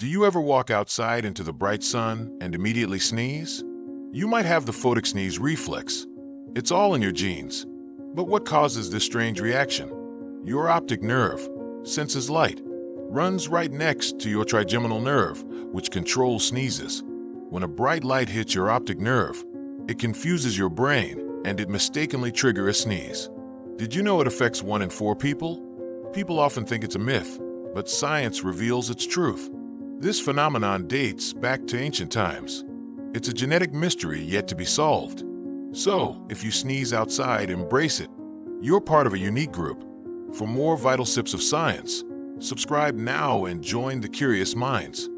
Do you ever walk outside into the bright sun and immediately sneeze? You might have the photic sneeze reflex. It's all in your genes. But what causes this strange reaction? Your optic nerve senses light, runs right next to your trigeminal nerve, which controls sneezes. When a bright light hits your optic nerve, it confuses your brain and it mistakenly triggers a sneeze. Did you know it affects 1 in 4 people? People often think it's a myth, but science reveals its truth. This phenomenon dates back to ancient times. It's a genetic mystery yet to be solved. So, if you sneeze outside, embrace it. You're part of a unique group. For more vital sips of science, subscribe now and join the curious minds.